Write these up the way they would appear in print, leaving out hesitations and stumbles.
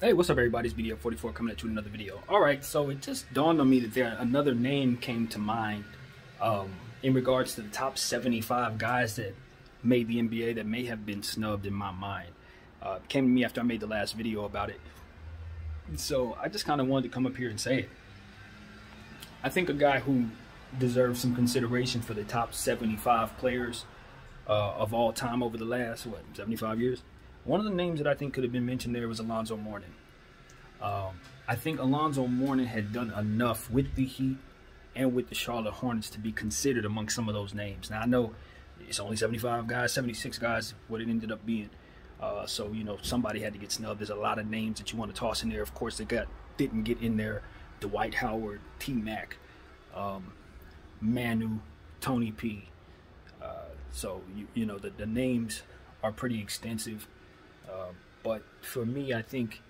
Hey, what's up everybody? It's BDF44 coming at you with another video. Alright, so it just dawned on me that another name came to mind in regards to the top 75 guys that made the NBA that may have been snubbed in my mind. It came to me after I made the last video about it. So I just kind of wanted to come up here and say it. I think a guy who deserves some consideration for the top 75 players of all time over the last, 75 years? One of the names that I think could have been mentioned there was Alonzo Mourning. I think Alonzo Mourning had done enough with the Heat and with the Charlotte Hornets to be considered among some of those names. Now, I know it's only 75 guys, 76 guys, what it ended up being. So, you know, somebody had to get snubbed. There's a lot of names that you want to toss in there. Of course, didn't get in there. Dwight Howard, T-Mac, Manu, Tony P. So, you know, the names are pretty extensive. But for me, I think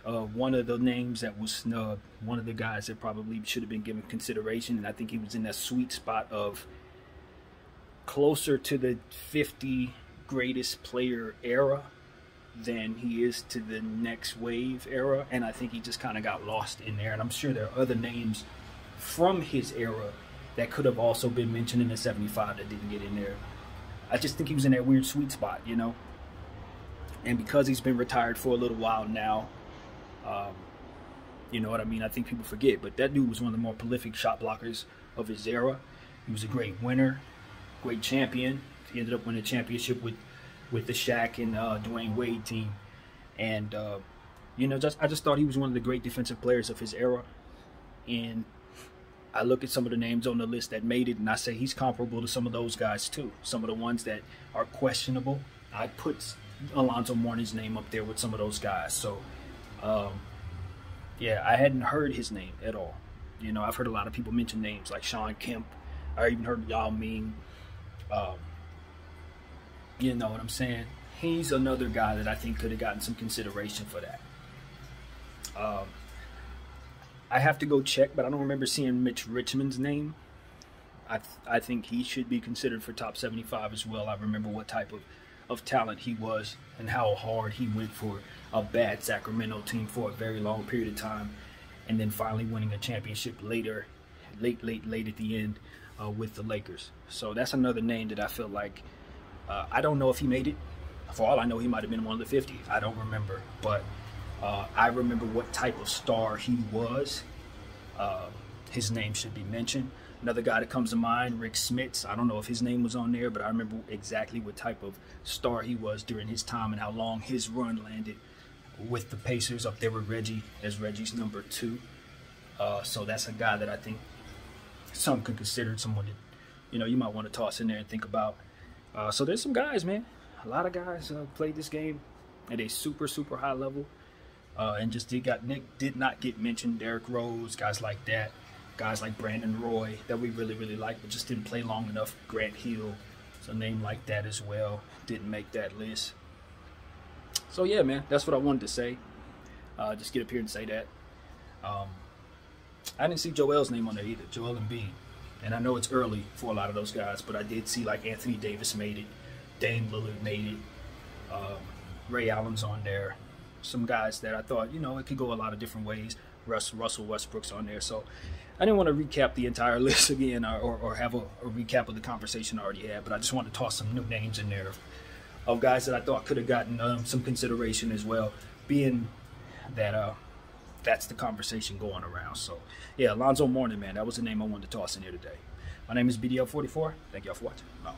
one of the names that was snubbed, one of the guys that probably should have been given consideration, and I think he was in that sweet spot of closer to the 50 greatest player era than he is to the next wave era, and I think he just kind of got lost in there. And I'm sure there are other names from his era that could have also been mentioned in the 75 that didn't get in there. I just think he was in that weird sweet spot, you know. And because he's been retired for a little while now, you know what I mean? I think people forget, but that dude was one of the more prolific shot blockers of his era. He was a great winner, great champion. He ended up winning a championship with the Shaq and Dwayne Wade team. And, you know, I just thought he was one of the great defensive players of his era. And I look at some of the names on the list that made it, and I say he's comparable to some of those guys too. Some of the ones that are questionable, I put Alonzo Mourning's name up there with some of those guys. So yeah, I hadn't heard his name at all. You know, I've heard a lot of people mention names like Shawn Kemp. I even heard Yao Ming. You know what I'm saying? He's another guy that I think could have gotten some consideration for that. I have to go check, but I don't remember seeing Mitch Richmond's name. I think he should be considered for top 75 as well. I remember what type of talent he was and how hard he went for a bad Sacramento team for a very long period of time, and then finally winning a championship later, late at the end with the Lakers. So that's another name that I feel like I don't know if he made it. For all I know, he might have been one of the 50. I don't remember, but I remember what type of star he was. His name should be mentioned. Another guy that comes to mind, Rick Smits. I don't know if his name was on there, but I remember exactly what type of star he was during his time and how long his run landed with the Pacers, up there with Reggie as Reggie's number 2. So that's a guy that I think some could consider, someone that, you know, you might want to toss in there and think about. So there's some guys, man. A lot of guys played this game at a super high level, and just did not get mentioned. Derrick Rose, guys like that. Guys like Brandon Roy that we really like, but just didn't play long enough. Grant Hill, so a name like that as well, didn't make that list. So yeah, man, that's what I wanted to say. Just get up here and say that. I didn't see Joel's name on there either, Joel Embiid. And I know it's early for a lot of those guys, but I did see like Anthony Davis made it, Dame Lillard made it, Ray Allen's on there. Some guys that I thought, you know, it could go a lot of different ways. Russell Westbrook's on there. So I didn't want to recap the entire list again or have a recap of the conversation I already had, but I just wanted to toss some new names in there of guys that I thought could have gotten some consideration as well, being that that's the conversation going around. So yeah, Alonzo Mourning, man, that was the name I wanted to toss in here today. My name is BDL44. Thank y'all for watching. Bye.